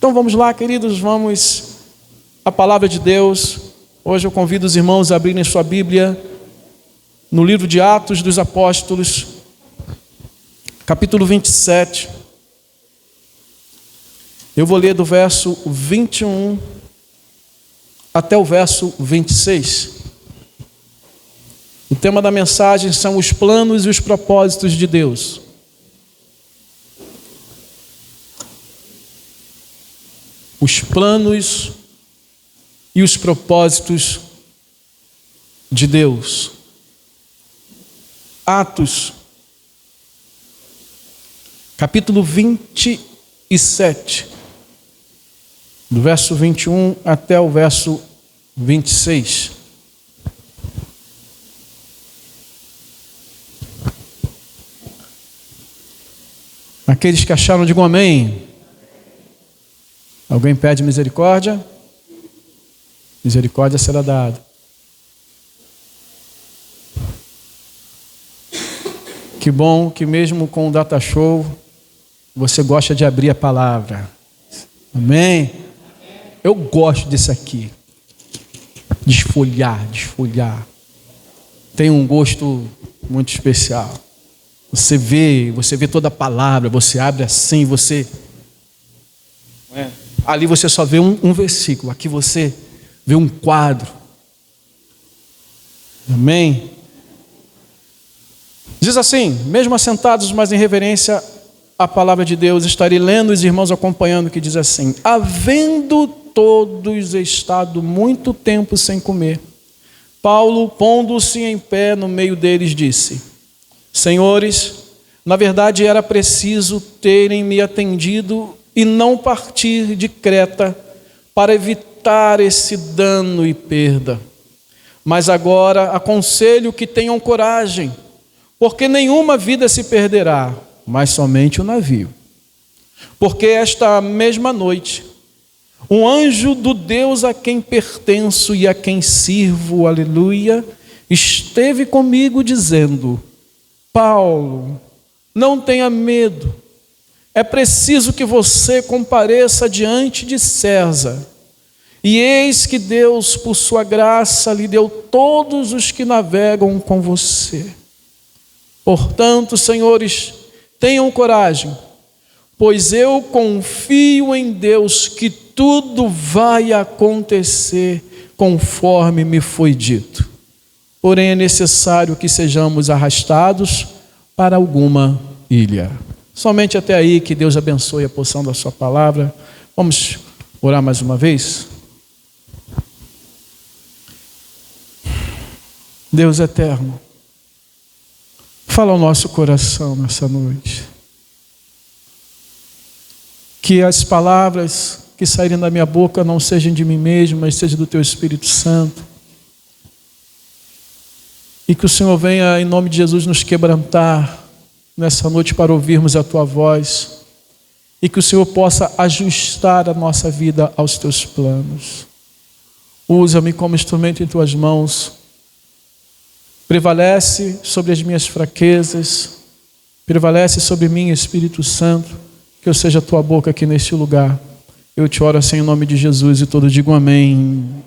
Então vamos lá, queridos, vamos à palavra de Deus. Hoje eu convido os irmãos a abrirem sua Bíblia no livro de Atos dos Apóstolos, capítulo 27. Eu vou ler do verso 21 até o verso 26. O tema da mensagem são os planos e os propósitos de Deus. Os planos e os propósitos de Deus. Atos, capítulo 27, do verso 21 até o verso 26. Aqueles que acharam, digam amém. Alguém pede misericórdia? Misericórdia será dada. Que bom que mesmo com o data show, você gosta de abrir a palavra. Amém? Eu gosto disso aqui. Desfolhar. Tem um gosto muito especial. Você vê toda a palavra, você abre assim, você... Ali você só vê um versículo, aqui você vê um quadro. Amém? Diz assim: mesmo assentados, mas em reverência à palavra de Deus, estarei lendo, os irmãos acompanhando, que diz assim: havendo todos estado muito tempo sem comer, Paulo, pondo-se em pé no meio deles, disse: Senhores, na verdade era preciso terem me atendido e não partir de Creta para evitar esse dano e perda. Mas agora aconselho que tenham coragem, porque nenhuma vida se perderá, mas somente o navio. Porque esta mesma noite, um anjo do Deus a quem pertenço e a quem sirvo, aleluia, esteve comigo dizendo: Paulo, não tenha medo. É preciso que você compareça diante de César. E eis que Deus, por sua graça, lhe deu todos os que navegam com você. Portanto, senhores, tenham coragem, pois eu confio em Deus que tudo vai acontecer conforme me foi dito. Porém, é necessário que sejamos arrastados para alguma ilha. Somente até aí, que Deus abençoe a porção da sua palavra. Vamos orar mais uma vez? Deus eterno, fala ao nosso coração nessa noite. Que as palavras que saírem da minha boca não sejam de mim mesmo, mas sejam do Teu Espírito Santo. E que o Senhor venha, em nome de Jesus, nos quebrantar nessa noite para ouvirmos a Tua voz, e que o Senhor possa ajustar a nossa vida aos Teus planos. Usa-me como instrumento em Tuas mãos. Prevalece sobre as minhas fraquezas, prevalece sobre mim, Espírito Santo, que eu seja a Tua boca aqui neste lugar. Eu te oro assim em nome de Jesus, e todos digam amém.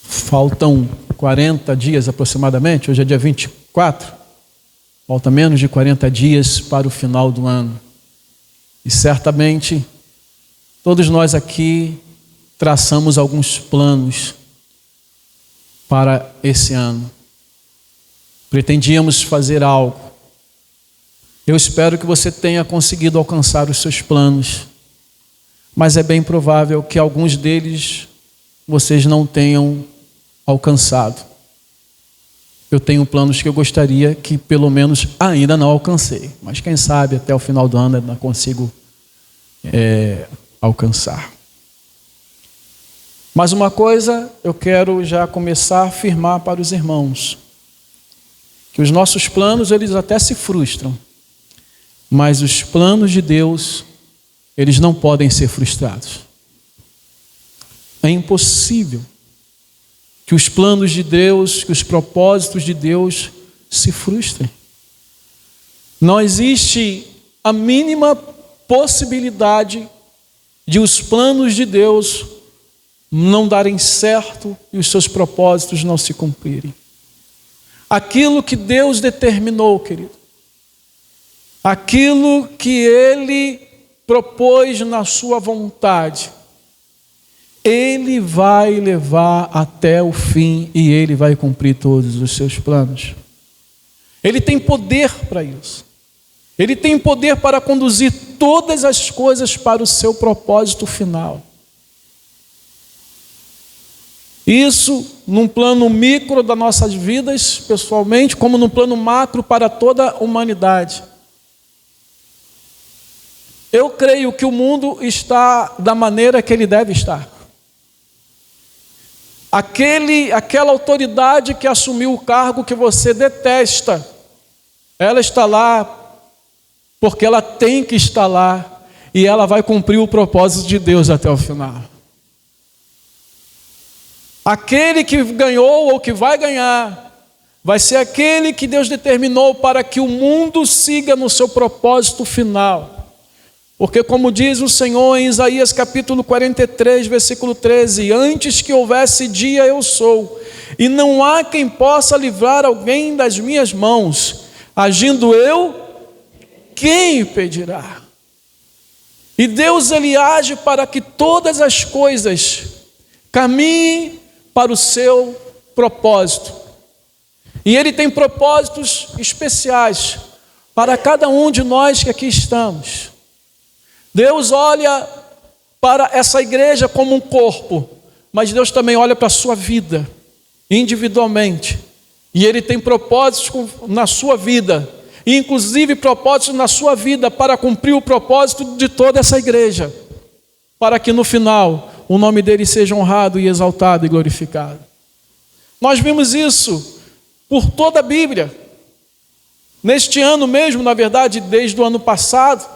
Faltam 40 dias aproximadamente, hoje é dia 24, falta menos de 40 dias para o final do ano. E certamente, todos nós aqui traçamos alguns planos para esse ano. Pretendíamos fazer algo. Eu espero que você tenha conseguido alcançar os seus planos, mas é bem provável que alguns deles vocês não tenham alcançado. Eu tenho planos que eu gostaria que pelo menos ainda não alcancei, mas quem sabe até o final do ano ainda consigo alcançar. Mas uma coisa eu quero já começar a afirmar para os irmãos, que os nossos planos eles até se frustram, mas os planos de Deus eles não podem ser frustrados. É impossível que os planos de Deus, que os propósitos de Deus se frustrem. Não existe a mínima possibilidade de os planos de Deus não darem certo e os seus propósitos não se cumprirem. Aquilo que Deus determinou, querido, aquilo que Ele propôs na sua vontade, Ele vai levar até o fim e Ele vai cumprir todos os seus planos. Ele tem poder para isso. Ele tem poder para conduzir todas as coisas para o seu propósito final. Isso num plano micro das nossas vidas, pessoalmente, como num plano macro para toda a humanidade. Eu creio que o mundo está da maneira que ele deve estar. Aquela autoridade que assumiu o cargo que você detesta, ela está lá porque ela tem que estar lá e ela vai cumprir o propósito de Deus até o final. Aquele que ganhou ou que vai ganhar, vai ser aquele que Deus determinou para que o mundo siga no seu propósito final. Porque como diz o Senhor em Isaías capítulo 43, versículo 13, antes que houvesse dia eu sou, e não há quem possa livrar alguém das minhas mãos, agindo eu, quem impedirá? E Deus ele age para que todas as coisas caminhem para o seu propósito. E Ele tem propósitos especiais para cada um de nós que aqui estamos. Deus olha para essa igreja como um corpo, mas Deus também olha para a sua vida, individualmente. E Ele tem propósitos na sua vida, e inclusive propósitos na sua vida para cumprir o propósito de toda essa igreja, para que no final o nome dele seja honrado e exaltado e glorificado. Nós vimos isso por toda a Bíblia. Neste ano mesmo, na verdade, desde o ano passado,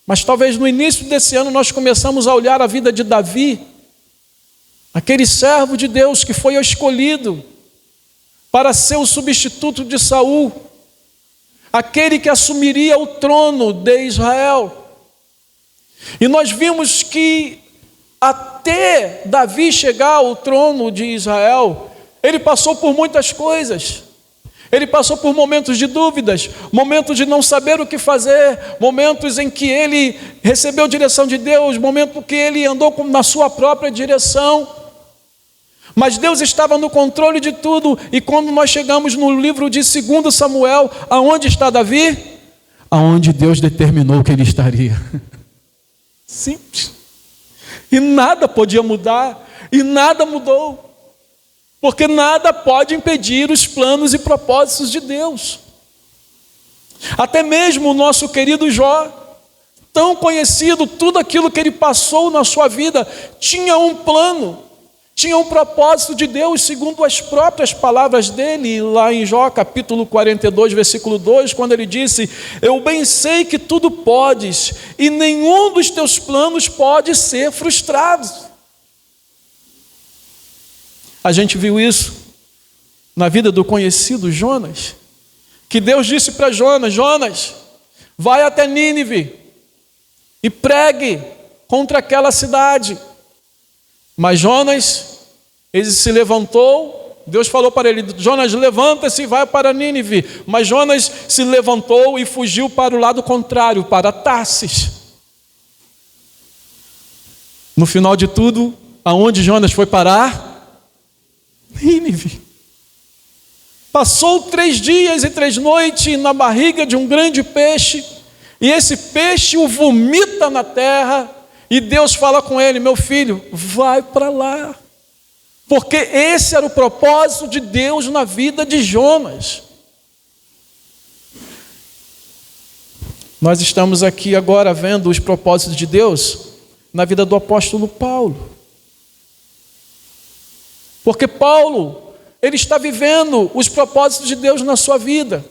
mas talvez no início desse ano nós começamos a olhar a vida de Davi, aquele servo de Deus que foi escolhido para ser o substituto de Saul, aquele que assumiria o trono de Israel. E nós vimos que até Davi chegar ao trono de Israel, ele passou por muitas coisas. Ele passou por momentos de dúvidas, momentos de não saber o que fazer, momentos em que ele recebeu direção de Deus, momentos que ele andou na sua própria direção. Mas Deus estava no controle de tudo, e quando nós chegamos no livro de 2 Samuel, aonde está Davi? Aonde Deus determinou que ele estaria. Simples. E nada podia mudar, e nada mudou. Porque nada pode impedir os planos e propósitos de Deus. Até mesmo o nosso querido Jó, tão conhecido, tudo aquilo que ele passou na sua vida, tinha um plano, tinha um propósito de Deus, segundo as próprias palavras dele, lá em Jó capítulo 42, versículo 2, quando ele disse: eu bem sei que tudo podes, e nenhum dos teus planos pode ser frustrado. A gente viu isso na vida do conhecido Jonas, que Deus disse para Jonas: Jonas, vai até Nínive e pregue contra aquela cidade. Mas Jonas, ele se levantou, Deus falou para ele: Jonas, levanta-se e vai para Nínive. Mas Jonas se levantou e fugiu para o lado contrário, para Tarsis. No final de tudo, aonde Jonas foi parar? Nínive. Passou 3 dias e 3 noites na barriga de um grande peixe, e esse peixe o vomita na terra, e Deus fala com ele: meu filho, vai para lá, porque esse era o propósito de Deus na vida de Jonas. Nós estamos aqui agora vendo os propósitos de Deus na vida do apóstolo Paulo. Porque Paulo, ele está vivendo os propósitos de Deus na sua vida.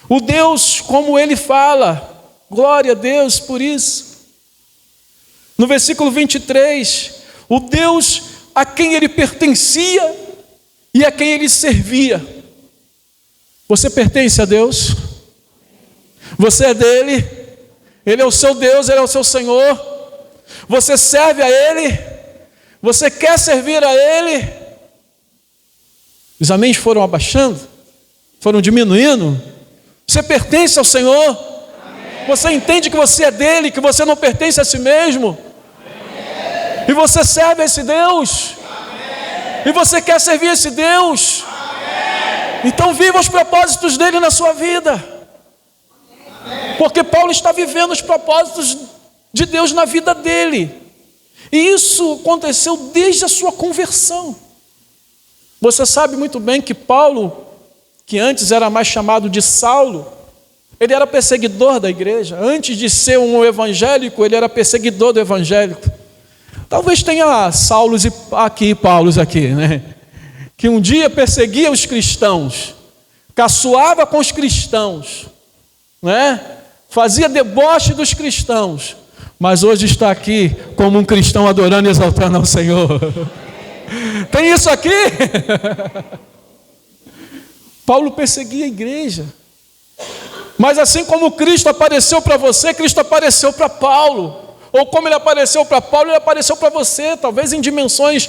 O Deus, como ele fala, glória a Deus por isso. No versículo 23, o Deus a quem ele pertencia e a quem ele servia. Você pertence a Deus? Você é dele? Ele é o seu Deus, ele é o seu Senhor? Você serve a ele? Você quer servir a ele? Os améns foram abaixando? Foram diminuindo? Você pertence ao Senhor? Amém. Você entende que você é dele, que você não pertence a si mesmo? Amém. E você serve a esse Deus? Amém. E você quer servir a esse Deus? Amém. Então viva os propósitos dele na sua vida. Amém. Porque Paulo está vivendo os propósitos de Deus na vida dele. E isso aconteceu desde a sua conversão. Você sabe muito bem que Paulo, que antes era mais chamado de Saulo, ele era perseguidor da igreja. Antes de ser um evangélico, ele era perseguidor do evangélico. Talvez tenha Saulos aqui, Paulos aqui, né? Que um dia perseguia os cristãos, caçoava com os cristãos, né? Fazia deboche dos cristãos, mas hoje está aqui como um cristão adorando e exaltando ao Senhor. Tem isso aqui? Paulo perseguia a igreja. Mas assim como Cristo apareceu para você, Cristo apareceu para Paulo. Ou como ele apareceu para Paulo, ele apareceu para você, talvez em dimensões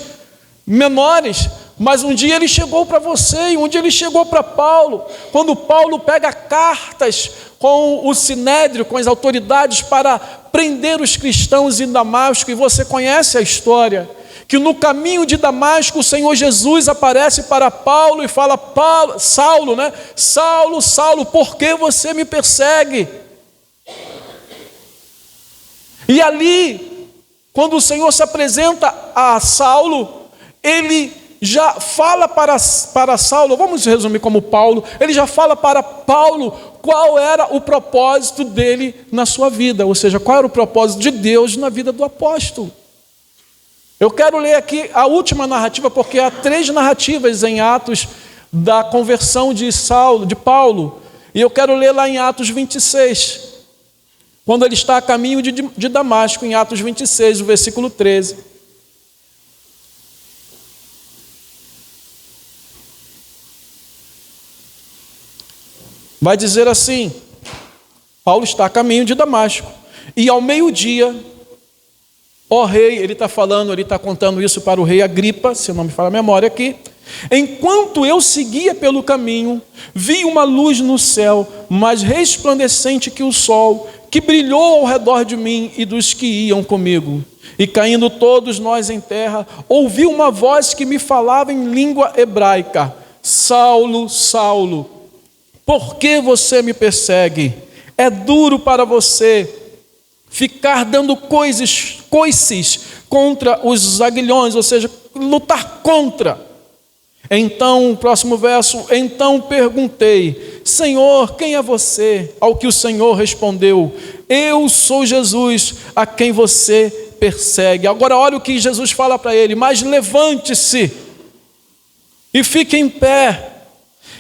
menores. Mas um dia ele chegou para você, e um dia ele chegou para Paulo. Quando Paulo pega cartas com o Sinédrio, com as autoridades para prender os cristãos em Damasco, e você conhece a história, que no caminho de Damasco o Senhor Jesus aparece para Paulo e fala: Saulo, né? Saulo, Saulo, por que você me persegue? E ali, quando o Senhor se apresenta a Saulo, ele já fala para Saulo, vamos resumir como Paulo, ele já fala para Paulo qual era o propósito dele na sua vida, ou seja, qual era o propósito de Deus na vida do apóstolo. Eu quero ler aqui a última narrativa, porque há 3 narrativas em Atos da conversão de Paulo, e eu quero ler lá em Atos 26, quando ele está a caminho de Damasco, em Atos 26, o versículo 13. Vai dizer assim: Paulo está a caminho de Damasco, e ao meio-dia, ó rei, ele está falando, ele está contando isso para o rei Agripa, se não me falha a memória aqui. Enquanto eu seguia pelo caminho, vi uma luz no céu, mais resplandecente que o sol, que brilhou ao redor de mim e dos que iam comigo. E caindo todos nós em terra, ouvi uma voz que me falava em língua hebraica: Saulo, Saulo, por que você me persegue? É duro para você ficar dando coices contra os aguilhões, ou seja, lutar contra. Então, o próximo verso: então perguntei: Senhor, quem é você? Ao que o Senhor respondeu: eu sou Jesus, a quem você persegue. Agora olha o que Jesus fala para ele: mas levante-se e fique em pé.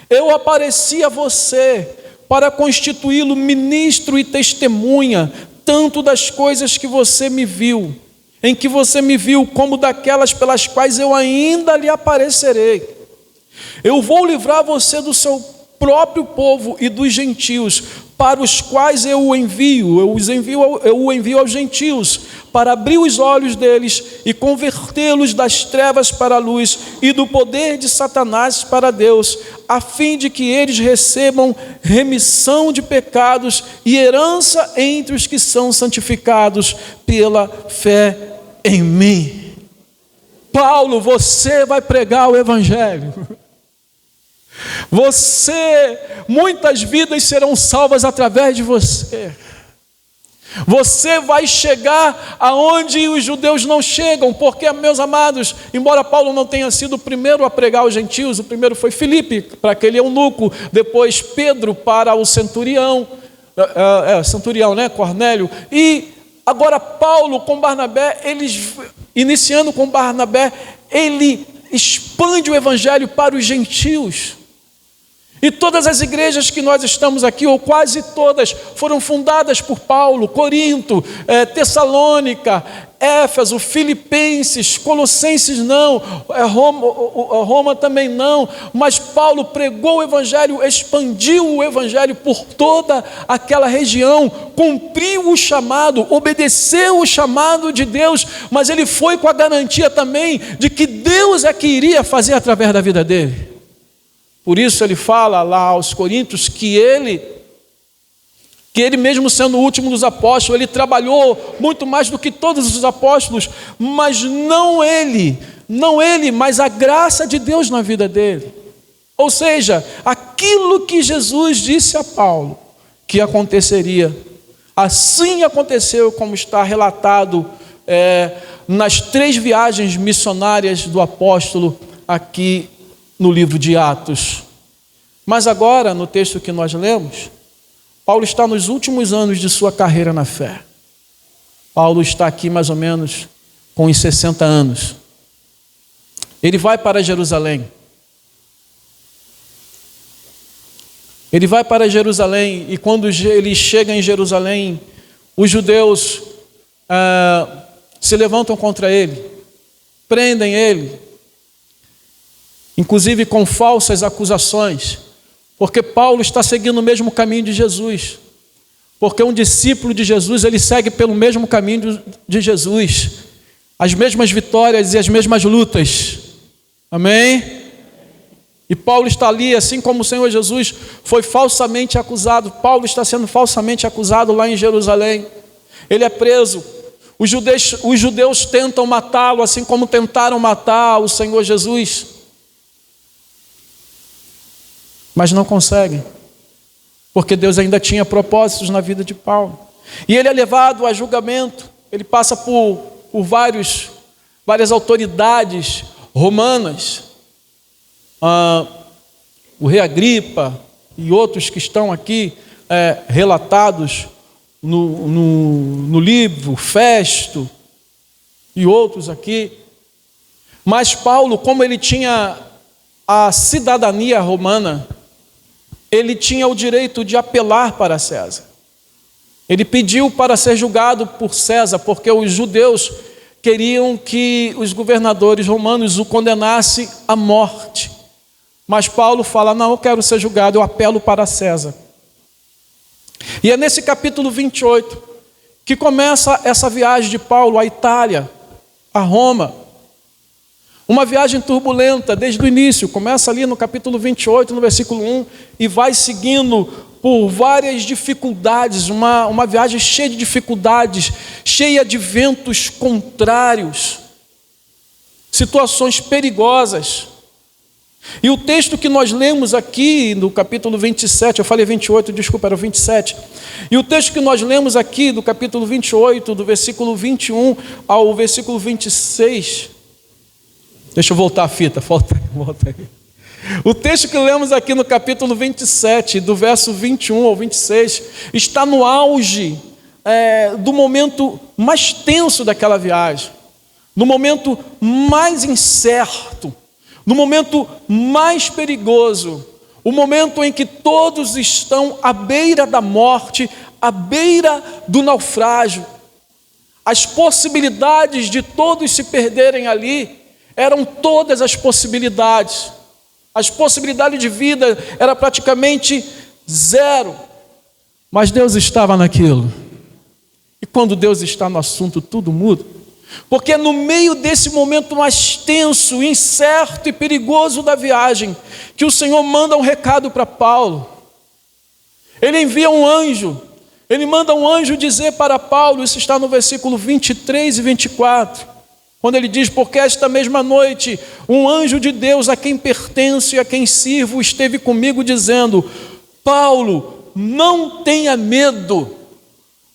Eu apareci a você para constituí-lo ministro e testemunha, tanto das coisas que você me viu, em que você me viu, como daquelas pelas quais eu ainda lhe aparecerei. Eu vou livrar você do seu próprio povo e dos gentios, para os quais eu o envio. Eu o envio aos gentios, para abrir os olhos deles e convertê-los das trevas para a luz e do poder de Satanás para Deus, a fim de que eles recebam remissão de pecados e herança entre os que são santificados pela fé em mim. Paulo, você vai pregar o evangelho. Muitas vidas serão salvas através de você. Você vai chegar aonde os judeus não chegam, porque, meus amados, embora Paulo não tenha sido o primeiro a pregar aos gentios, o primeiro foi Filipe, para aquele eunuco, depois Pedro para o centurião, Cornélio, e agora Paulo com Barnabé, iniciando com Barnabé, ele expande o evangelho para os gentios. E todas as igrejas que nós estamos aqui, ou quase todas, foram fundadas por Paulo: Corinto, Tessalônica, Éfeso, Filipenses, Colossenses não, Roma também não, mas Paulo pregou o Evangelho, expandiu o Evangelho por toda aquela região, cumpriu o chamado, obedeceu o chamado de Deus, mas ele foi com a garantia também de que Deus é que iria fazer através da vida dele. Por isso ele fala lá aos Coríntios que ele mesmo sendo o último dos apóstolos, ele trabalhou muito mais do que todos os apóstolos, mas não ele, mas a graça de Deus na vida dele. Ou seja, aquilo que Jesus disse a Paulo que aconteceria, assim aconteceu, como está relatado nas 3 viagens missionárias do apóstolo aqui no livro de Atos. Mas agora, no texto que nós lemos, Paulo está nos últimos anos de sua carreira na fé. Paulo está aqui mais ou menos com uns 60 anos. Ele vai para Jerusalém. Ele vai para Jerusalém, e quando ele chega em Jerusalém, os judeus se levantam contra ele, prendem ele, inclusive com falsas acusações, porque Paulo está seguindo o mesmo caminho de Jesus. Porque um discípulo de Jesus, ele segue pelo mesmo caminho de Jesus, as mesmas vitórias e as mesmas lutas. Amém? E Paulo está ali, assim como o Senhor Jesus foi falsamente acusado. Paulo está sendo falsamente acusado lá em Jerusalém. Ele é preso. Os judeus tentam matá-lo, assim como tentaram matar o Senhor Jesus, mas não conseguem, porque Deus ainda tinha propósitos na vida de Paulo. E ele é levado a julgamento. Ele passa por várias autoridades romanas, o rei Agripa e outros que estão aqui relatados no livro, Festo e outros aqui. Mas Paulo, como ele tinha a cidadania romana, ele tinha o direito de apelar para César. Ele pediu para ser julgado por César, porque os judeus queriam que os governadores romanos o condenassem à morte. Mas Paulo fala: não, eu quero ser julgado, eu apelo para César. E é nesse capítulo 28 que começa essa viagem de Paulo à Itália, a Roma. Uma viagem turbulenta desde o início, começa ali no capítulo 28, no versículo 1, e vai seguindo por várias dificuldades, uma viagem cheia de dificuldades, cheia de ventos contrários, situações perigosas. E o texto que nós lemos aqui no capítulo 27, eu falei 28, desculpa, era o 27. E o texto que nós lemos aqui do capítulo 28, do versículo 21 ao versículo 26... Deixa eu voltar a fita, volta aí. O texto que lemos aqui no capítulo 27, do verso 21 ao 26, está no auge do momento mais tenso daquela viagem, no momento mais incerto, no momento mais perigoso, o momento em que todos estão à beira da morte, à beira do naufrágio. As possibilidades de todos se perderem ali eram todas as possibilidades. As possibilidades de vida era praticamente zero. Mas Deus estava naquilo. E quando Deus está no assunto, tudo muda. Porque é no meio desse momento mais tenso, incerto e perigoso da viagem que o Senhor manda um recado para Paulo. Ele envia um anjo. Ele manda um anjo dizer para Paulo, isso está no versículo 23 e 24. Quando ele diz: porque esta mesma noite um anjo de Deus a quem pertenço e a quem sirvo esteve comigo dizendo: Paulo, não tenha medo,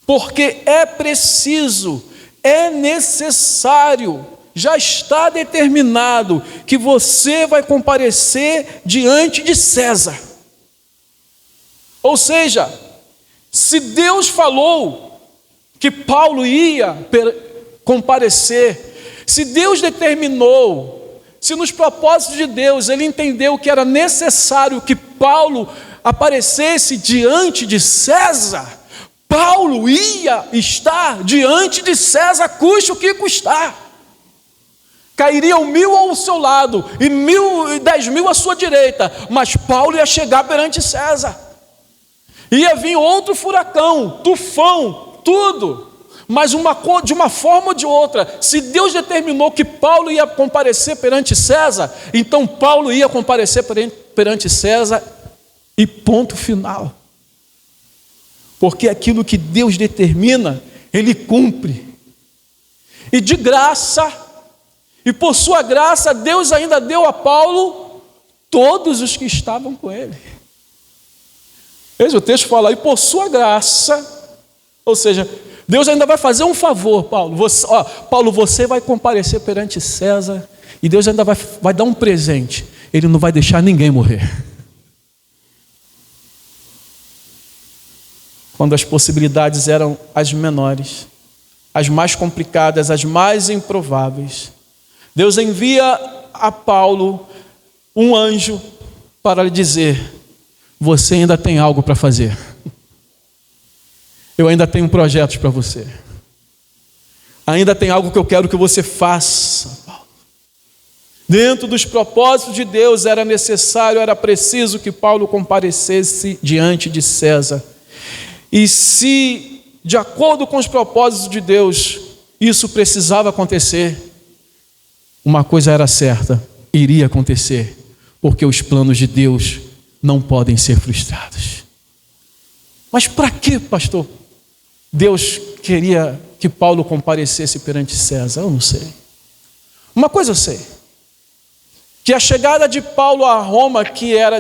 porque é preciso, é necessário, já está determinado que você vai comparecer diante de César. Ou seja, se Deus falou que Paulo ia comparecer, se Deus determinou, se nos propósitos de Deus Ele entendeu que era necessário que Paulo aparecesse diante de César, Paulo ia estar diante de César, custe o que custar. Cairiam 1000 ao seu lado e 10.000 à sua direita, mas Paulo ia chegar perante César. Ia vir outro furacão, tufão, tudo, mas de uma forma ou de outra, se Deus determinou que Paulo ia comparecer perante César, então Paulo ia comparecer perante César e ponto final. Porque aquilo que Deus determina, Ele cumpre. E de graça, e por sua graça, Deus ainda deu a Paulo todos os que estavam com ele. Veja, o texto fala, e por sua graça, ou seja, Deus ainda vai fazer um favor, Paulo. Paulo, você vai comparecer perante César, e Deus ainda vai dar um presente. Ele não vai deixar ninguém morrer. Quando as possibilidades eram as menores, as mais complicadas, as mais improváveis, Deus envia a Paulo um anjo para lhe dizer: você ainda tem algo para fazer. Eu ainda tenho projetos para você. Ainda tem algo que eu quero que você faça, Paulo. Dentro dos propósitos de Deus era necessário, era preciso que Paulo comparecesse diante de César. E se, de acordo com os propósitos de Deus, isso precisava acontecer, uma coisa era certa, iria acontecer, porque os planos de Deus não podem ser frustrados. Mas para que, pastor, Deus queria que Paulo comparecesse perante César? Eu não sei. Uma coisa eu sei, que a chegada de Paulo a Roma,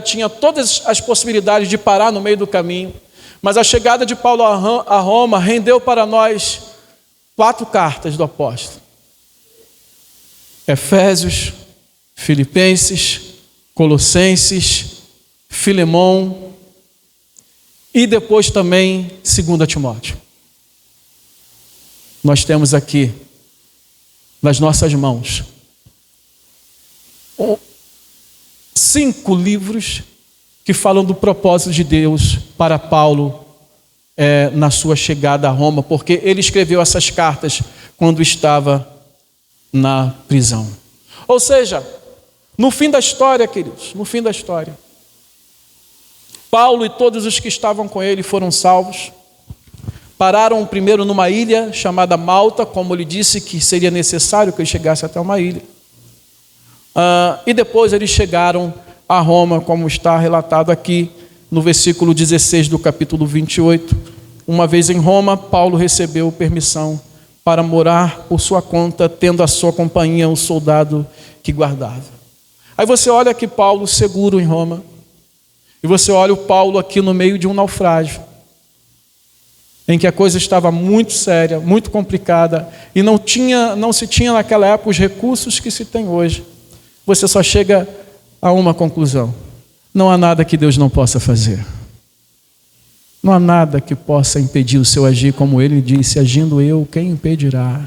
tinha todas as possibilidades de parar no meio do caminho, mas a chegada de Paulo a Roma rendeu para nós 4 cartas do apóstolo: Efésios, Filipenses, Colossenses, Filemão e depois também 2 Timóteo. Nós temos aqui nas nossas mãos 5 livros que falam do propósito de Deus para Paulo na sua chegada a Roma, porque ele escreveu essas cartas quando estava na prisão. Ou seja, no fim da história, queridos, no fim da história, Paulo e todos os que estavam com ele foram salvos. Pararam primeiro numa ilha chamada Malta, como ele disse que seria necessário que ele chegasse até uma ilha. E depois eles chegaram a Roma, como está relatado aqui no versículo 16 do capítulo 28. Uma vez em Roma, Paulo recebeu permissão para morar por sua conta, tendo a sua companhia um soldado que guardava. Aí você olha aqui Paulo seguro em Roma, e você olha o Paulo aqui no meio de um naufrágio, em que a coisa estava muito séria, muito complicada, e não se tinha naquela época os recursos que se tem hoje. Você só chega a uma conclusão: não há nada que Deus não possa fazer. Não há nada que possa impedir o seu agir, como ele disse: agindo eu, quem impedirá?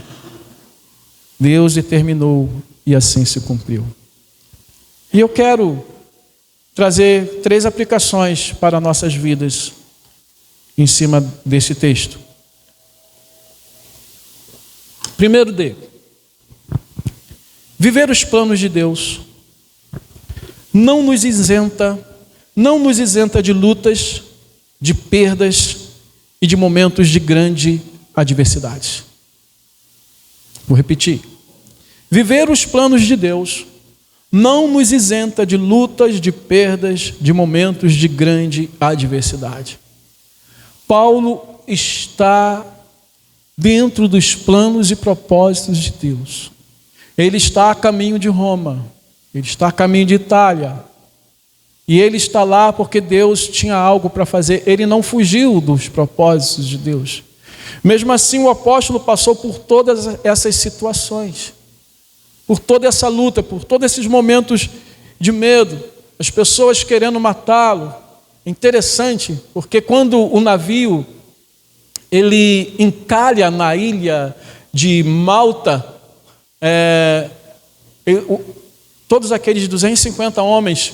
Deus determinou e assim se cumpriu. E eu quero trazer 3 aplicações para nossas vidas em cima desse texto. Primeiro dele: viver os planos de Deus não nos isenta de lutas, de perdas e de momentos de grande adversidade. Vou repetir. Viver os planos de Deus não nos isenta de lutas, de perdas, de momentos de grande adversidade. Paulo está dentro dos planos e propósitos de Deus. Ele está a caminho de Roma, ele está a caminho de Itália, e ele está lá porque Deus tinha algo para fazer. Ele não fugiu dos propósitos de Deus. Mesmo assim, o apóstolo passou por todas essas situações, por toda essa luta, por todos esses momentos de medo, as pessoas querendo matá-lo. Interessante, porque quando o navio ele encalha na ilha de Malta, todos aqueles 250 homens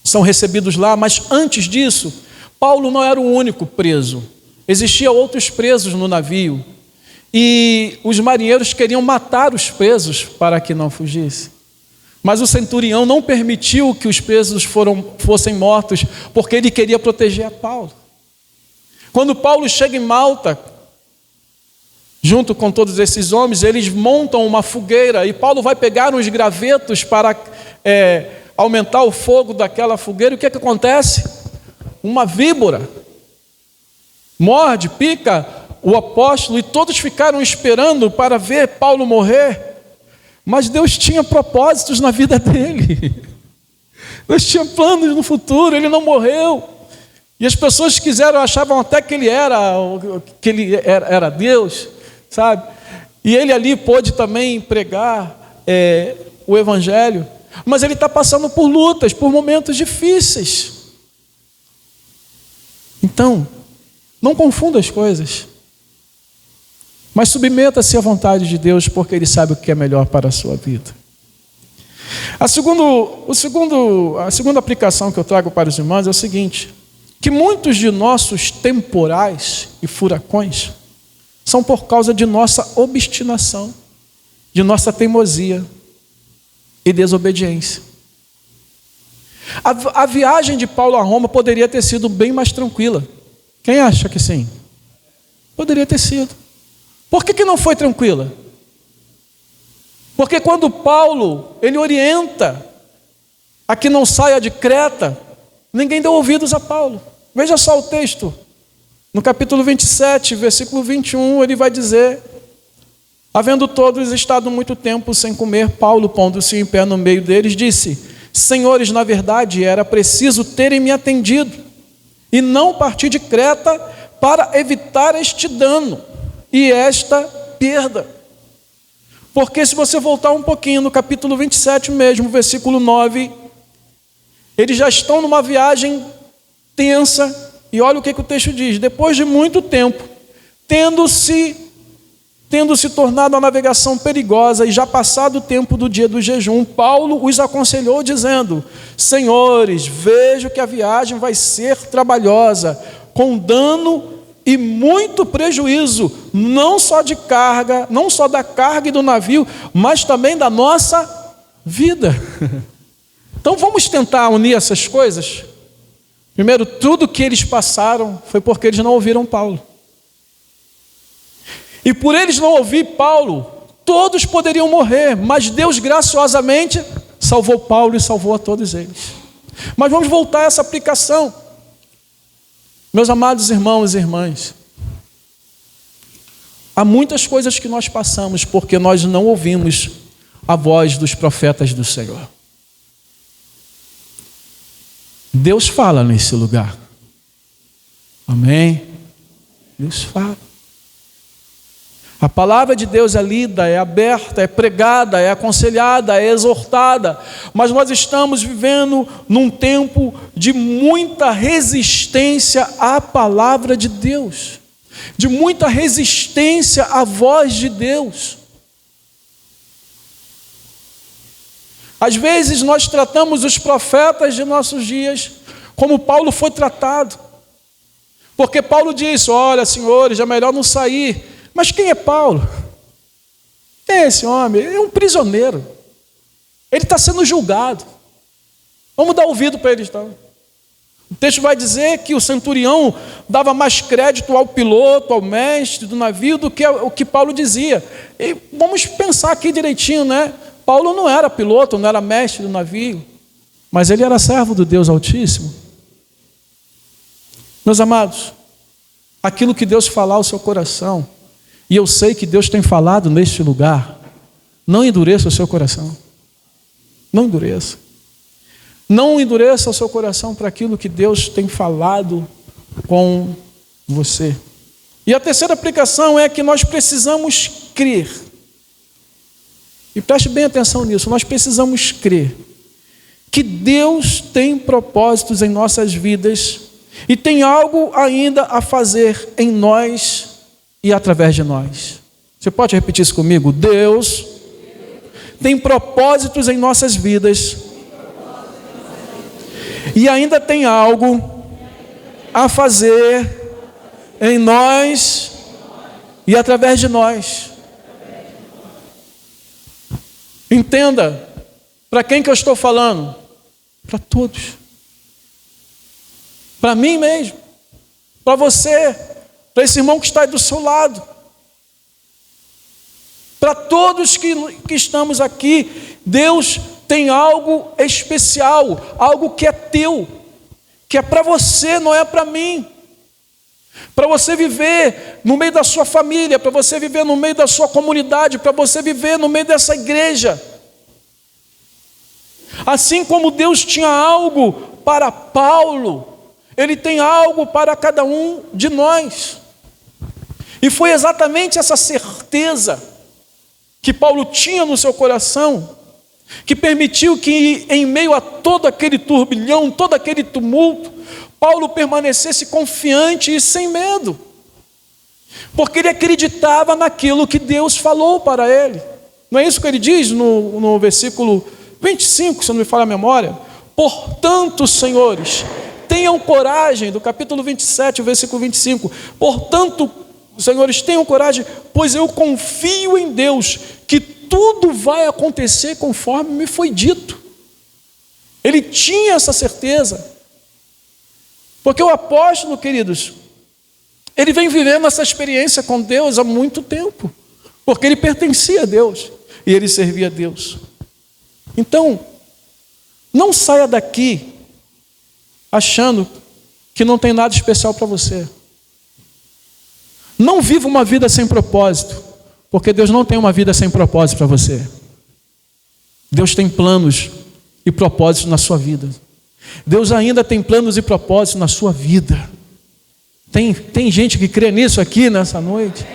são recebidos lá, mas antes disso, Paulo não era o único preso. Existiam outros presos no navio. E os marinheiros queriam matar os presos para que não fugissem. Mas o centurião não permitiu que os presos fossem mortos, porque ele queria proteger a Paulo. Quando Paulo chega em Malta, junto com todos esses homens, eles montam uma fogueira e Paulo vai pegar uns gravetos para aumentar o fogo daquela fogueira. E o que acontece? Uma víbora morde, pica o apóstolo e todos ficaram esperando para ver Paulo morrer. Mas Deus tinha propósitos na vida dele. Deus tinha planos no futuro, ele não morreu. E as pessoas achavam até que ele era Deus, sabe? E ele ali pôde também pregar o evangelho. Mas ele está passando por lutas, por momentos difíceis. Então, não confunda as coisas. Mas submeta-se à vontade de Deus, porque Ele sabe o que é melhor para a sua vida. A segunda aplicação que eu trago para os irmãos é o seguinte: que muitos de nossos temporais e furacões são por causa de nossa obstinação, de nossa teimosia e desobediência. A viagem de Paulo a Roma poderia ter sido bem mais tranquila. Quem acha que sim? Poderia ter sido. Por que não foi tranquila? Porque quando Paulo, ele orienta a que não saia de Creta, ninguém deu ouvidos a Paulo. Veja só o texto. No capítulo 27, versículo 21, ele vai dizer: havendo todos estado muito tempo sem comer, Paulo, pondo-se em pé no meio deles, disse: Senhores, na verdade, era preciso terem me atendido e não partir de Creta para evitar este dano e esta perda. Porque se você voltar um pouquinho no capítulo 27 mesmo, versículo 9, eles já estão numa viagem tensa, e olha o que o texto diz: depois de muito tempo, tendo se tornado a navegação perigosa e já passado o tempo do dia do jejum, Paulo os aconselhou dizendo: Senhores, vejo que a viagem vai ser trabalhosa, com dano e muito prejuízo, não só da carga e do navio, mas também da nossa vida. Então vamos tentar unir essas coisas. Primeiro, tudo que eles passaram foi porque eles não ouviram Paulo. E por eles não ouvir Paulo, todos poderiam morrer, mas Deus graciosamente salvou Paulo e salvou a todos eles. Mas vamos voltar a essa aplicação. Meus amados irmãos e irmãs, há muitas coisas que nós passamos porque nós não ouvimos a voz dos profetas do Senhor. Deus fala nesse lugar. Amém? Deus fala. A palavra de Deus é lida, é aberta, é pregada, é aconselhada, é exortada, mas nós estamos vivendo num tempo de muita resistência à palavra de Deus, de muita resistência à voz de Deus. Às vezes nós tratamos os profetas de nossos dias como Paulo foi tratado, porque Paulo disse: olha, senhores, é melhor não sair. Mas quem é Paulo? Quem é esse homem? Ele é um prisioneiro. Ele está sendo julgado. Vamos dar ouvido para ele, então. O texto vai dizer que o centurião dava mais crédito ao piloto, ao mestre do navio, do que o que Paulo dizia. E vamos pensar aqui direitinho, né? Paulo não era piloto, não era mestre do navio, mas ele era servo do Deus Altíssimo. Meus amados, aquilo que Deus falar ao seu coração, e eu sei que Deus tem falado neste lugar, não endureça o seu coração. Não endureça. Não endureça o seu coração para aquilo que Deus tem falado com você. E a terceira aplicação é que nós precisamos crer. E preste bem atenção nisso, nós precisamos crer que Deus tem propósitos em nossas vidas e tem algo ainda a fazer em nós e através de nós. Você pode repetir isso comigo? Deus tem propósitos em nossas vidas e ainda tem algo a fazer em nós e através de nós. Entenda, para quem que eu estou falando? Para todos. Para mim mesmo, para você, para esse irmão que está aí do seu lado, para todos que estamos aqui. Deus tem algo especial, algo que é teu, que é para você, não é para mim. Para você viver no meio da sua família, para você viver no meio da sua comunidade, para você viver no meio dessa igreja. Assim como Deus tinha algo para Paulo, Ele tem algo para cada um de nós. E foi exatamente essa certeza que Paulo tinha no seu coração, que permitiu que em meio a todo aquele turbilhão, todo aquele tumulto, Paulo permanecesse confiante e sem medo, porque ele acreditava naquilo que Deus falou para ele. Não é isso que ele diz no versículo 25, se não me falha a memória? Portanto, senhores, tenham coragem, do capítulo 27, o versículo 25. Portanto, senhores, tenham coragem, pois eu confio em Deus, que tudo vai acontecer conforme me foi dito. Ele tinha essa certeza, porque o apóstolo, queridos, ele vem vivendo essa experiência com Deus há muito tempo, porque ele pertencia a Deus e ele servia a Deus. Então, não saia daqui achando que não tem nada especial para você. Não viva uma vida sem propósito, porque Deus não tem uma vida sem propósito para você. Deus tem planos e propósitos na sua vida. Deus ainda tem planos e propósitos na sua vida. Tem gente que crê nisso aqui nessa noite.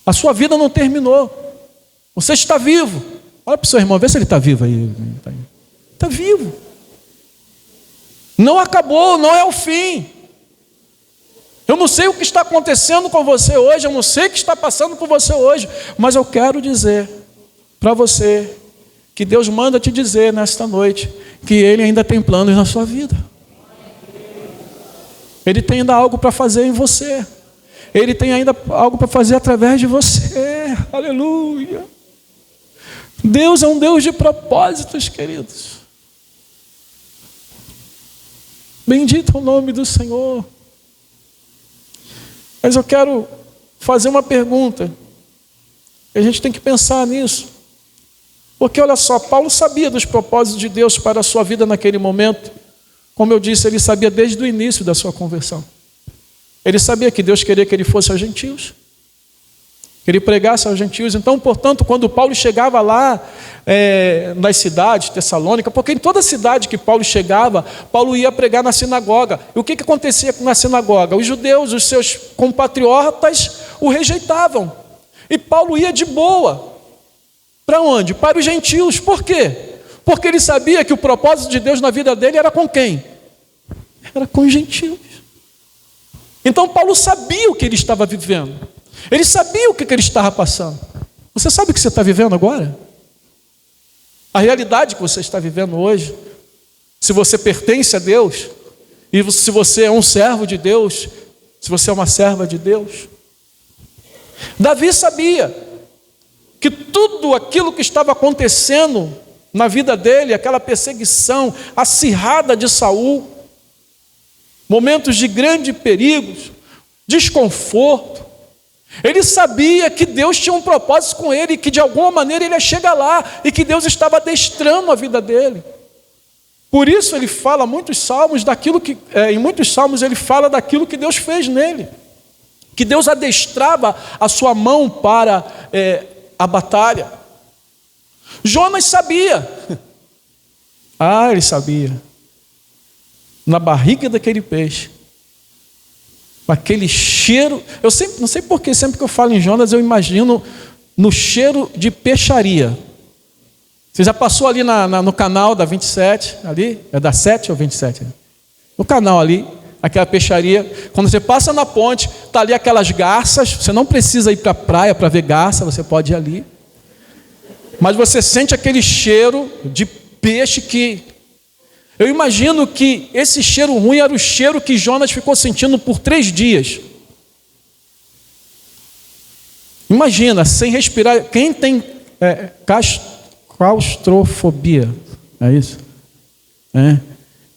A sua vida não terminou. Você está vivo. Olha para o seu irmão, vê se ele está vivo aí. Está vivo. Não acabou, não é o fim. Eu não sei o que está acontecendo com você hoje, eu não sei o que está passando com você hoje, mas eu quero dizer para você que Deus manda te dizer nesta noite que Ele ainda tem planos na sua vida. Ele tem ainda algo para fazer em você. Ele tem ainda algo para fazer através de você. Aleluia. Deus é um Deus de propósitos, queridos. Bendito é o nome do Senhor. Mas eu quero fazer uma pergunta. A gente tem que pensar nisso. Porque olha só, Paulo sabia dos propósitos de Deus para a sua vida naquele momento. Como eu disse, ele sabia desde o início da sua conversão. Ele sabia que Deus queria que ele fosse aos gentios, que ele pregasse aos gentios. Então, portanto, quando Paulo chegava lá nas cidades, Tessalônica, porque em toda cidade que Paulo chegava, Paulo ia pregar na sinagoga. E o que acontecia na sinagoga? Os judeus, os seus compatriotas, o rejeitavam. E Paulo ia de boa. Para onde? Para os gentios. Por quê? Porque ele sabia que o propósito de Deus na vida dele era com quem? Era com os gentios. Então Paulo sabia o que ele estava vivendo. Ele sabia o que ele estava passando. Você sabe o que você está vivendo agora? A realidade que você está vivendo hoje, se você pertence a Deus, e se você é um servo de Deus, se você é uma serva de Deus. Davi sabia que tudo aquilo que estava acontecendo na vida dele, aquela perseguição acirrada de Saul, momentos de grande perigo, desconforto, ele sabia que Deus tinha um propósito com ele, e que de alguma maneira ele ia chegar lá, e que Deus estava adestrando a vida dele. Por isso ele fala muitos salmos daquilo que, em muitos salmos ele fala daquilo que Deus fez nele, que Deus adestrava a sua mão para a batalha. Jonas sabia. Ele sabia. Na barriga daquele peixe, aquele cheiro. Eu sempre, não sei porquê, sempre que eu falo em Jonas, eu imagino no cheiro de peixaria. Você já passou ali no canal da 27, ali? É da 7 ou 27? No canal ali, aquela peixaria. Quando você passa na ponte, está ali aquelas garças. Você não precisa ir para a praia para ver garça, você pode ir ali. Mas você sente aquele cheiro de peixe que Eu imagino que esse cheiro ruim era o cheiro que Jonas ficou sentindo por 3 dias. Imagina, sem respirar. Quem tem claustrofobia? É isso?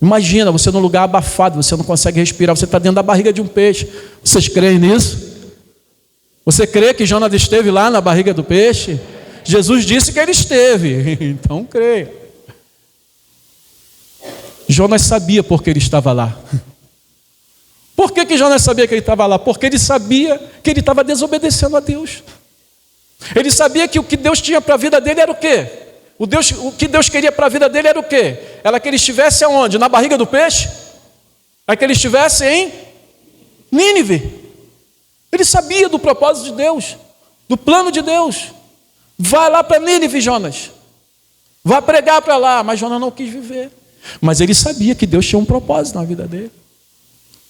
Imagina, você num lugar abafado, você não consegue respirar, você está dentro da barriga de um peixe. Vocês creem nisso? Você crê que Jonas esteve lá na barriga do peixe? Jesus disse que ele esteve, então creia. Jonas sabia porque ele estava lá. Por que Jonas sabia que ele estava lá? Porque ele sabia que ele estava desobedecendo a Deus. Ele sabia que o que Deus tinha para a vida dele era o quê? O que Deus queria para a vida dele era o quê? Era que ele estivesse aonde? Na barriga do peixe? Era que ele estivesse em Nínive. Ele sabia do propósito de Deus, do plano de Deus. Vai lá para Nínive, Jonas. Vai pregar para lá. Mas Jonas não quis viver. Mas ele sabia que Deus tinha um propósito na vida dele.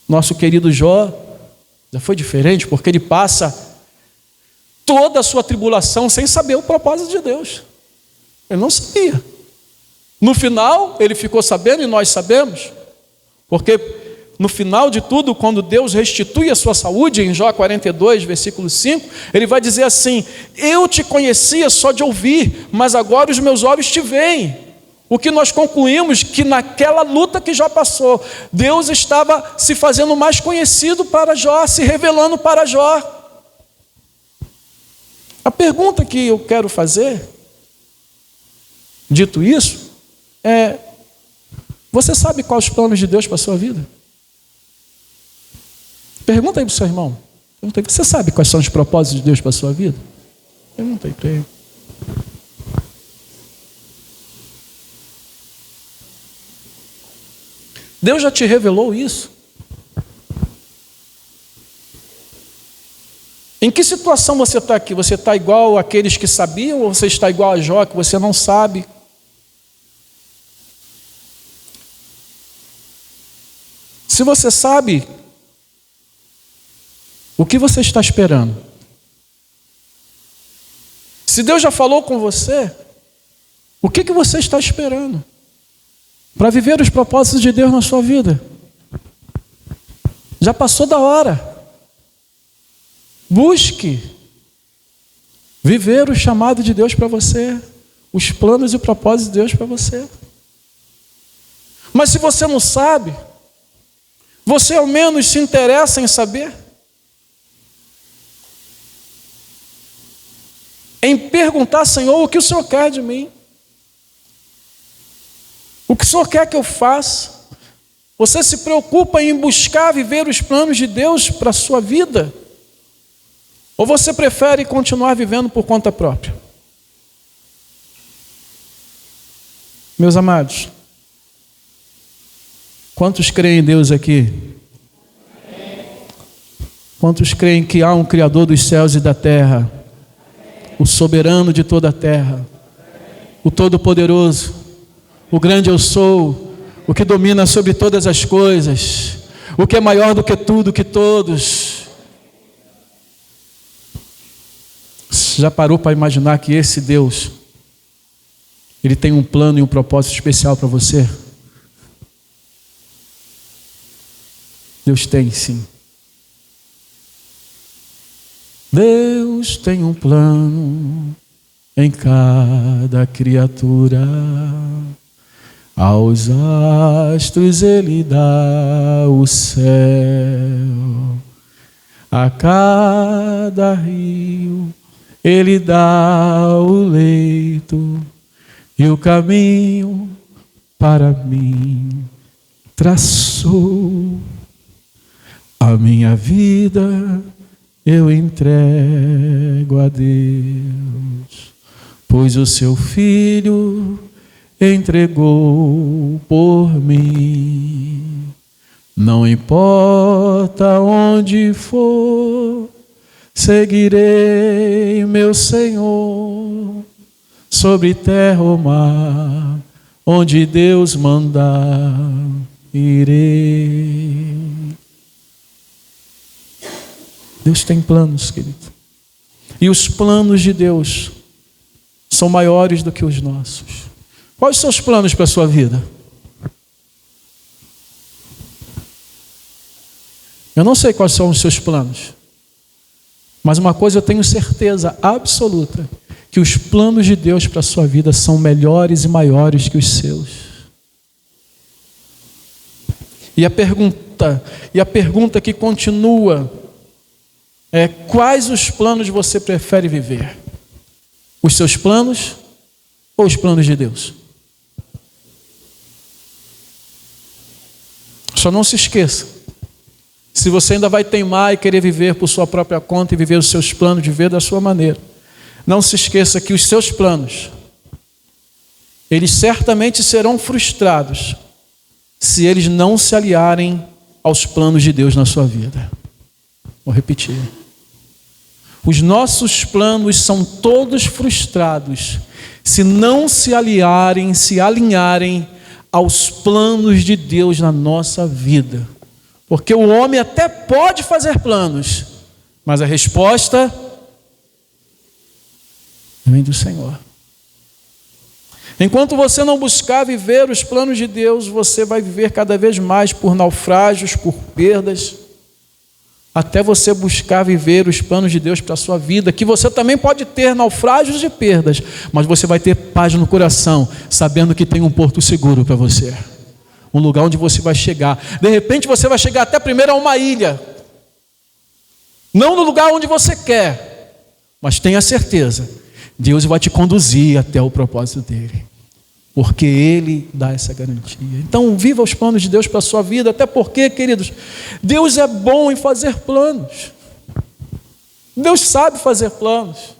Nosso querido Jó já foi diferente, porque ele passa toda a sua tribulação sem saber o propósito de Deus. Ele não sabia. No final, ele ficou sabendo, e nós sabemos, porque no final de tudo, quando Deus restitui a sua saúde, em Jó 42, versículo 5, ele vai dizer assim: eu te conhecia só de ouvir, mas agora os meus olhos te veem. O que nós concluímos que naquela luta que Jó passou, Deus estava se fazendo mais conhecido para Jó, se revelando para Jó. A pergunta que eu quero fazer, dito isso, é: você sabe quais os planos de Deus para a sua vida? Pergunta aí para o seu irmão. Pergunta aí, você sabe quais são os propósitos de Deus para a sua vida? Pergunta aí para ele. Deus já te revelou isso? Em que situação você está aqui? Você está igual àqueles que sabiam, ou você está igual a Jó, que você não sabe? Se você sabe, o que você está esperando? Se Deus já falou com você, o que você está esperando para viver os propósitos de Deus na sua vida? Já passou da hora. Busque viver o chamado de Deus para você, os planos e o propósito de Deus para você. Mas se você não sabe, você ao menos se interessa em saber? Em perguntar: Senhor, o que o Senhor quer de mim? O que o Senhor quer que eu faça? Você se preocupa em buscar viver os planos de Deus para a sua vida? Ou você prefere continuar vivendo por conta própria? Meus amados, quantos creem em Deus aqui? Quantos creem que há um Criador dos céus e da terra? O soberano de toda a terra, o Todo-Poderoso, o grande eu sou, o que domina sobre todas as coisas, o que é maior do que tudo, que todos. Você já parou para imaginar que esse Deus, Ele tem um plano e um propósito especial para você? Deus tem, sim. Deus tem um plano em cada criatura. Aos astros Ele dá o céu, a cada rio Ele dá o leito, e o caminho para mim traçou. A minha vida eu entrego a Deus, pois o seu Filho entregou por mim. Não importa onde for, seguirei meu Senhor, sobre terra ou mar, onde Deus mandar, irei. Deus tem planos, querido. E os planos de Deus são maiores do que os nossos. Quais são os seus planos para a sua vida? Eu não sei quais são os seus planos, mas uma coisa eu tenho certeza absoluta, que os planos de Deus para a sua vida são melhores e maiores que os seus. E a pergunta que continua é: quais os planos você prefere viver? Os seus planos ou os planos de Deus? Só não se esqueça, se você ainda vai teimar e querer viver por sua própria conta e viver os seus planos, viver da sua maneira, não se esqueça que os seus planos, eles certamente serão frustrados se eles não se aliarem aos planos de Deus na sua vida. Vou repetir. Os nossos planos são todos frustrados se não se aliarem, se alinharem aos planos de Deus na nossa vida. Porque o homem até pode fazer planos, mas a resposta vem do Senhor. Enquanto você não buscar viver os planos de Deus, você vai viver cada vez mais por naufrágios, por perdas, até você buscar viver os planos de Deus para a sua vida, que você também pode ter naufrágios e perdas, mas você vai ter paz no coração, sabendo que tem um porto seguro para você, um lugar onde você vai chegar. De repente você vai chegar até primeiro a uma ilha, não no lugar onde você quer, mas tenha certeza, Deus vai te conduzir até o propósito dele, porque Ele dá essa garantia. Então viva os planos de Deus para a sua vida, até porque, queridos, Deus é bom em fazer planos. Deus sabe fazer planos.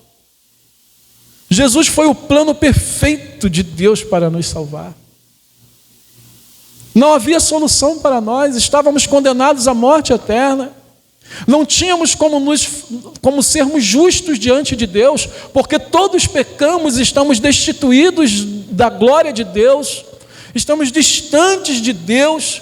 Jesus foi o plano perfeito de Deus para nos salvar. Não havia solução para nós, estávamos condenados à morte eterna. Não tínhamos como sermos justos diante de Deus, porque todos pecamos, estamos destituídos da glória de Deus, estamos distantes de Deus,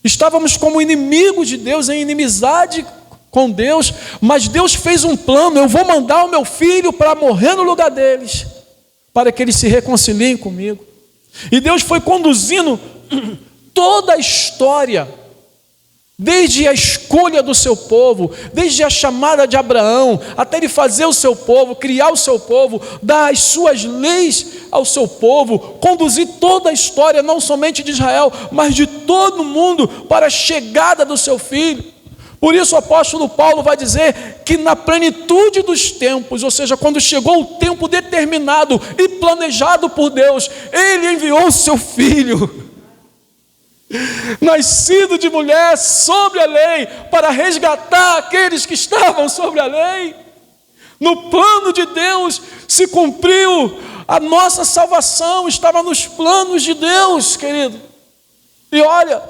estávamos como inimigos de Deus, em inimizade com Deus, mas Deus fez um plano: eu vou mandar o meu filho para morrer no lugar deles, para que eles se reconciliem comigo. E Deus foi conduzindo toda a história, desde a escolha do seu povo, desde a chamada de Abraão, até ele fazer o seu povo, criar o seu povo, dar as suas leis ao seu povo, conduzir toda a história, não somente de Israel, mas de todo mundo, para a chegada do seu filho. Por isso o apóstolo Paulo vai dizer que na plenitude dos tempos, ou seja, quando chegou o tempo determinado e planejado por Deus, ele enviou o seu filho, nascido de mulher, sobre a lei, para resgatar aqueles que estavam sobre a lei. No plano de Deus se cumpriu, a nossa salvação estava nos planos de Deus, querido. E olha,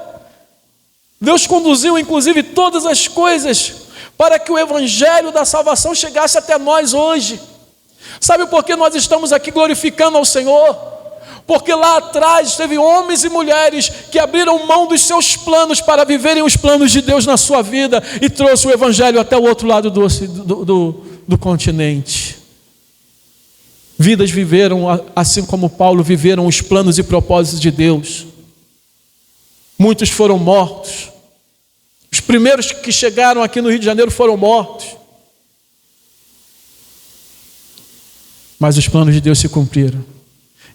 Deus conduziu inclusive todas as coisas para que o evangelho da salvação chegasse até nós hoje. Sabe por que nós estamos aqui glorificando ao Senhor? Porque lá atrás teve homens e mulheres que abriram mão dos seus planos para viverem os planos de Deus na sua vida, e trouxe o evangelho até o outro lado do continente. Vidas viveram, assim como Paulo, viveram os planos e propósitos de Deus. Muitos foram mortos. Os primeiros que chegaram aqui no Rio de Janeiro foram mortos. Mas os planos de Deus se cumpriram.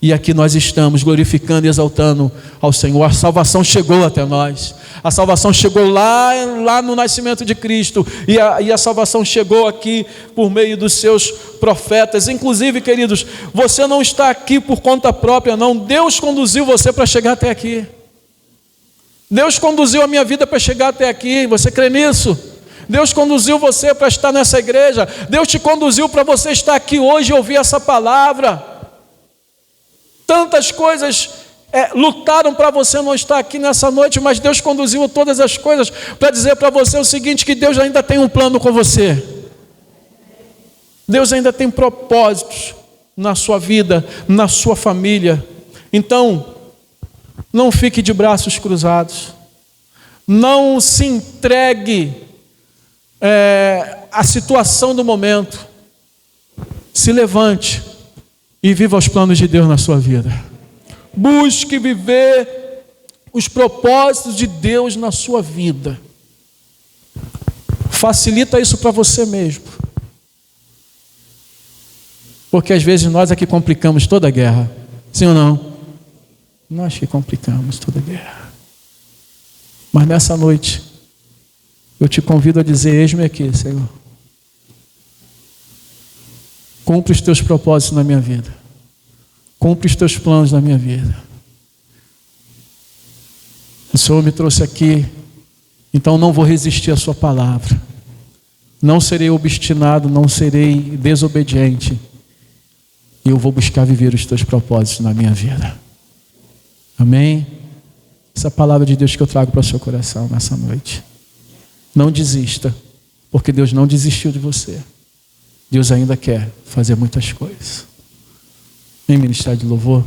E aqui nós estamos glorificando e exaltando ao Senhor. A salvação chegou até nós. A salvação chegou lá no nascimento de Cristo. E a salvação chegou aqui por meio dos seus profetas. Inclusive, queridos, você não está aqui por conta própria, não. Deus conduziu você para chegar até aqui. Deus conduziu a minha vida para chegar até aqui. Você crê nisso? Deus conduziu você para estar nessa igreja. Deus te conduziu para você estar aqui hoje e ouvir essa palavra. Tantas coisas lutaram para você não estar aqui nessa noite, mas Deus conduziu todas as coisas para dizer para você o seguinte: que Deus ainda tem um plano com você. Deus ainda tem propósitos na sua vida, na sua família. Então, não fique de braços cruzados. Não se entregue à situação do momento. Se levante e viva os planos de Deus na sua vida. Busque viver os propósitos de Deus na sua vida. Facilita isso para você mesmo. Porque às vezes nós é que complicamos toda a guerra. Sim ou não? Nós que complicamos toda a guerra. Mas nessa noite, eu te convido a dizer: eis-me aqui, Senhor. Cumpre os teus propósitos na minha vida. Cumpre os teus planos na minha vida. O Senhor me trouxe aqui, então não vou resistir à sua palavra. Não serei obstinado, não serei desobediente. E eu vou buscar viver os teus propósitos na minha vida. Amém? Essa é a palavra de Deus que eu trago para o seu coração nessa noite. Não desista, porque Deus não desistiu de você. Deus ainda quer fazer muitas coisas. Em ministério de louvor.